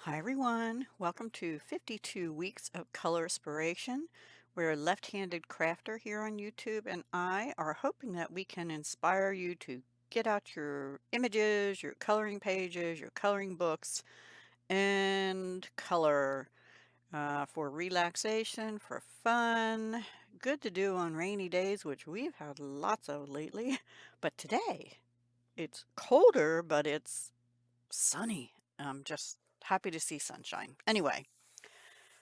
Hi everyone, welcome to 52 Weeks of Colorspiration. We're a left-handed crafter here on YouTube and I are hoping that we can inspire you to get out your images, your coloring pages, your coloring books, and color for relaxation, for fun. Good to do on rainy days, which we've had lots of lately. But today, it's colder, but it's sunny. I'm just happy to see sunshine. Anyway,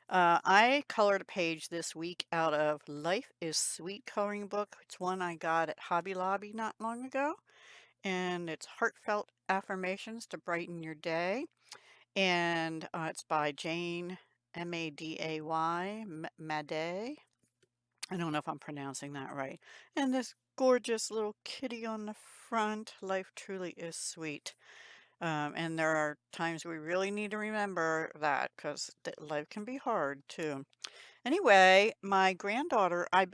I colored a page this week out of Life is Sweet coloring book. It's one I got at Hobby Lobby not long ago, and it's heartfelt affirmations to brighten your day. And it's by Jane Maday, Maday. I don't know if I'm pronouncing that right. And this gorgeous little kitty on the front. Life truly is sweet. And there are times we really need to remember that because life can be hard too. Anyway, my granddaughter, I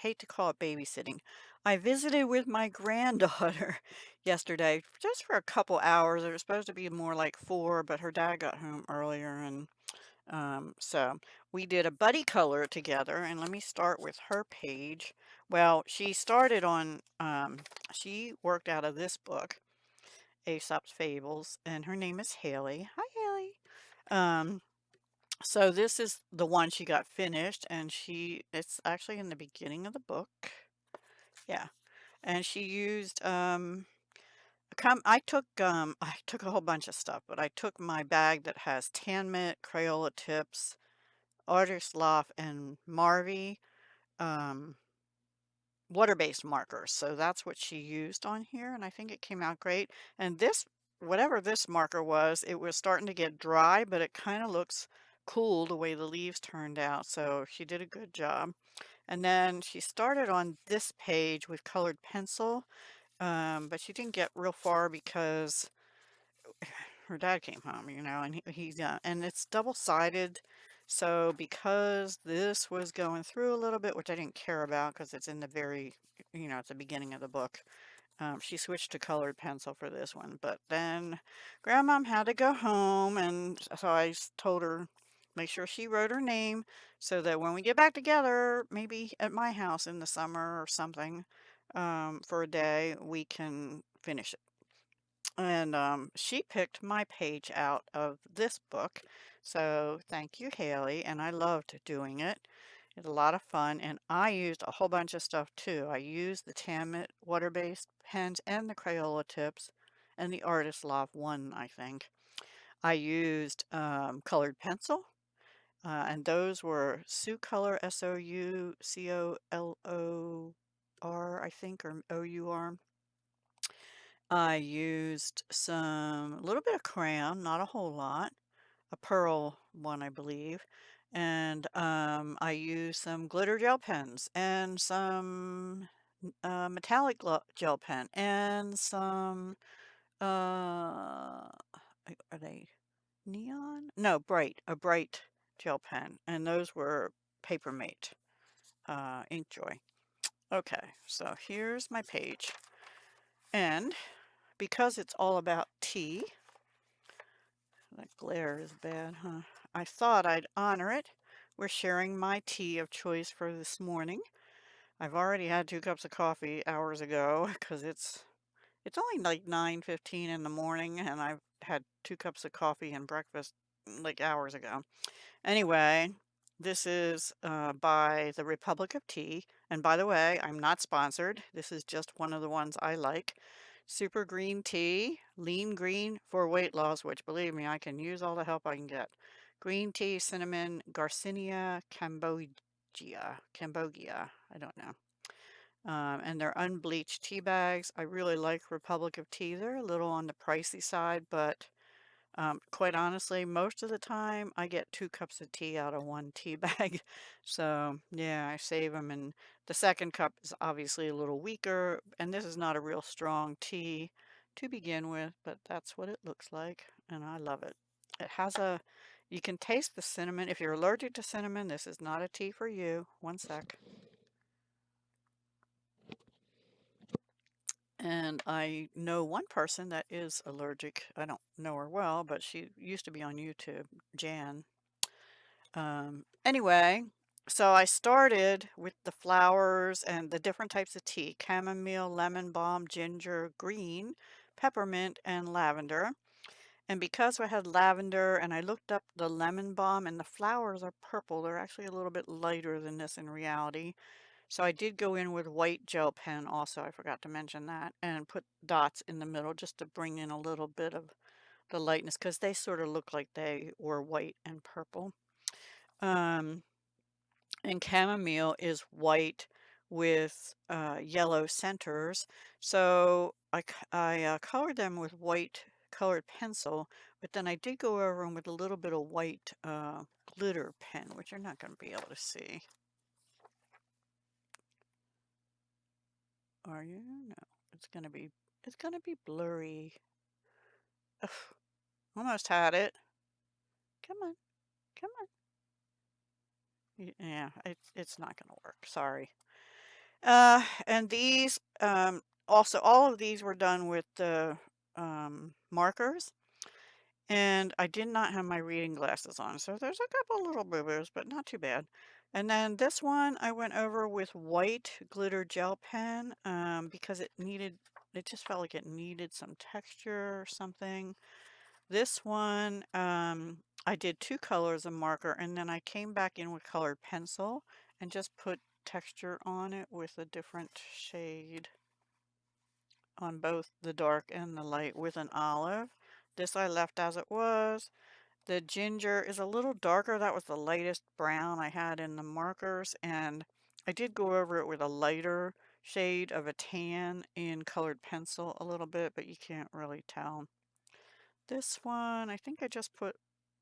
hate to call it babysitting. I visited with my granddaughter yesterday just for a couple hours. It was supposed to be more like 4, but her dad got home earlier, and so we did a buddy color together. And let me start with her page. Well, she started on, she worked out of this book. Aesop's Fables, and her name is Haley. Hi, Haley. Um, so this is the one she got finished, and it's actually in the beginning of the book. Yeah. And she used I took a whole bunch of stuff, but I took my bag that has Tan Mitt, Crayola tips, Artist Loft, and Marvy um water-based markers. So that's what she used on here, and I think it came out great. And this, whatever this marker was, it was starting to get dry, but it kind of looks cool the way the leaves turned out. So she did a good job. And then she started on this page with colored pencil, but she didn't get real far because her dad came home, and and it's double-sided. So because this was going through a little bit, which I didn't care about because it's in the very, at the beginning of the book, she switched to colored pencil for this one. But then Grandmom had to go home, and so told her, make sure she wrote her name so that when we get back together, maybe at my house in the summer or something, for a day, we can finish it. And she picked my page out of this book. So thank you, Haley. And I loved doing it. It's a lot of fun. And I used a whole bunch of stuff too. I used the Tammet water-based pens and the Crayola tips and the Artist Loft one, I think. I used colored pencil. And those were Soucolor, Soucolor, I think, or OUR. I used a little bit of crayon, not a whole lot, a pearl one, I believe. And I used some glitter gel pens and some metallic gel pen and some, are they neon? No, a bright gel pen. And those were Papermate Inkjoy. Okay, so here's my page. And because it's all about tea, that glare is bad, huh? I thought I'd honor it. We're sharing my tea of choice for this morning. I've already had 2 cups of coffee hours ago because it's only like 9:15 in the morning and I've had 2 cups of coffee and breakfast like hours ago. Anyway, this is by the Republic of Tea. And by the way, I'm not sponsored. This is just one of the ones I like. Super green tea, lean green for weight loss, which believe me, I can use all the help I can get. Green tea, cinnamon, Garcinia Cambogia, I don't know. And they're unbleached tea bags. I really like Republic of Tea. They're a little on the pricey side, but quite honestly, most of the time I get 2 cups of tea out of one tea bag. So yeah, I save them. And the second cup is obviously a little weaker. And this is not a real strong tea to begin with, but that's what it looks like. And I love it. You can taste the cinnamon. If you're allergic to cinnamon, this is not a tea for you. One sec. And I know one person that is allergic. I don't know her well, but she used to be on YouTube, Jan. Anyway, so I started with the flowers and the different types of tea: chamomile, lemon balm, ginger, green, peppermint, and lavender. And because I had lavender and I looked up the lemon balm and the flowers are purple, they're actually a little bit lighter than this in reality. So I did go in with white gel pen also, I forgot to mention that, and put dots in the middle just to bring in a little bit of the lightness because they sort of look like they were white and purple. Um, and chamomile is white with yellow centers. So I colored them with white colored pencil, but then I did go over them with a little bit of white glitter pen, which you're not going to be able to see. Are you? No, it's gonna be blurry. Ugh, almost had it. Come on, come on. Yeah, it's not gonna work. Sorry. And these, also, all of these were done with the markers, and I did not have my reading glasses on, so there's a couple little boo-boos, but not too bad. And then this one I went over with white glitter gel pen, because it just felt like it needed some texture or something. This one, I did two colors of marker, and then I came back in with colored pencil and just put texture on it with a different shade on both the dark and the light with an olive. This I left as it was. The ginger is a little darker. That was the lightest brown I had in the markers, and I did go over it with a lighter shade of a tan in colored pencil a little bit, but you can't really tell. This one, I think I just put,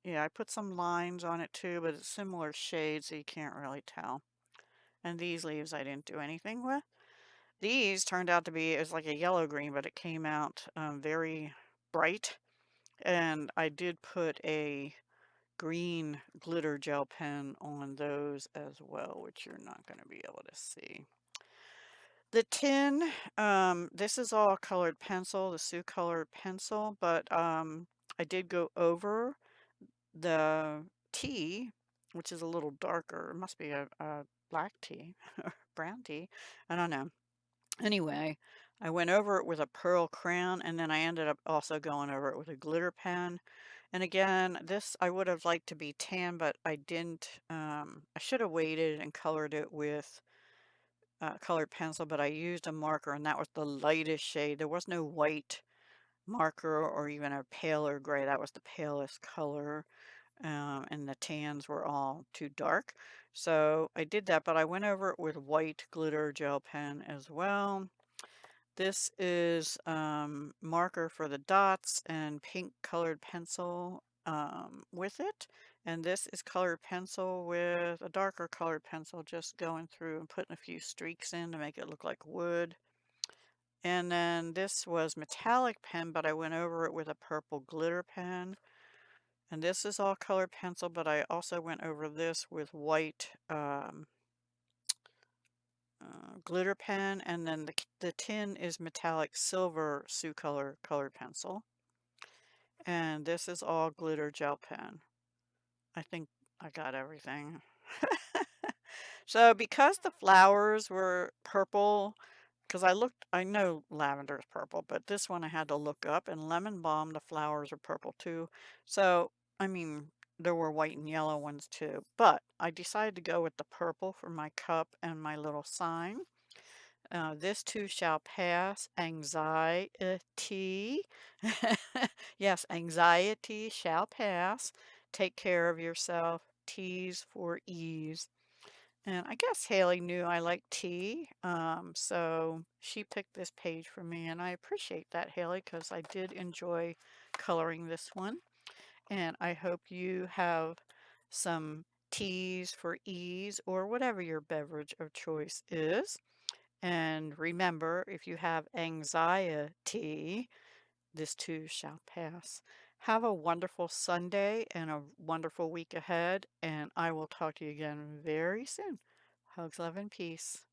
yeah, I put some lines on it too, but it's similar shades, so you can't really tell. And these leaves I didn't do anything with. These turned out to be, it was like a yellow green, but it came out very bright. And I did put a green glitter gel pen on those as well, which you're not going to be able to see. The tin, this is all colored pencil, the Sioux colored pencil, but I did go over the tea, which is a little darker. It must be a black tea or brown tea. I don't know. Anyway, I went over it with a pearl crayon, and then I ended up also going over it with a glitter pen. And again, this I would have liked to be tan, but I didn't. I should have waited and colored it with colored pencil, but I used a marker, and that was the lightest shade. There was no white marker or even a paler gray. That was the palest color. And the tans were all too dark. So I did that, but I went over it with white glitter gel pen as well. This is marker for the dots and pink colored pencil with it. And this is colored pencil with a darker colored pencil, just going through and putting a few streaks in to make it look like wood. And then this was metallic pen, but I went over it with a purple glitter pen. And this is all colored pencil, but I also went over this with white glitter pen, and then the tin is metallic silver Sioux color colored pencil. And this is all glitter gel pen. I think I got everything. So because the flowers were purple, because I know lavender is purple, but this one I had to look up, and lemon balm, the flowers are purple too. So, I mean, there were white and yellow ones too, but I decided to go with the purple for my cup and my little sign. This too shall pass. Anxiety. Yes, anxiety shall pass. Take care of yourself. T's for ease. And I guess Haley knew I like tea, so she picked this page for me, and I appreciate that, Haley, because I did enjoy coloring this one. And I hope you have some teas for ease or whatever your beverage of choice is. And remember, if you have anxiety, this too shall pass. Have a wonderful Sunday and a wonderful week ahead, and I will talk to you again very soon. Hugs, love, and peace.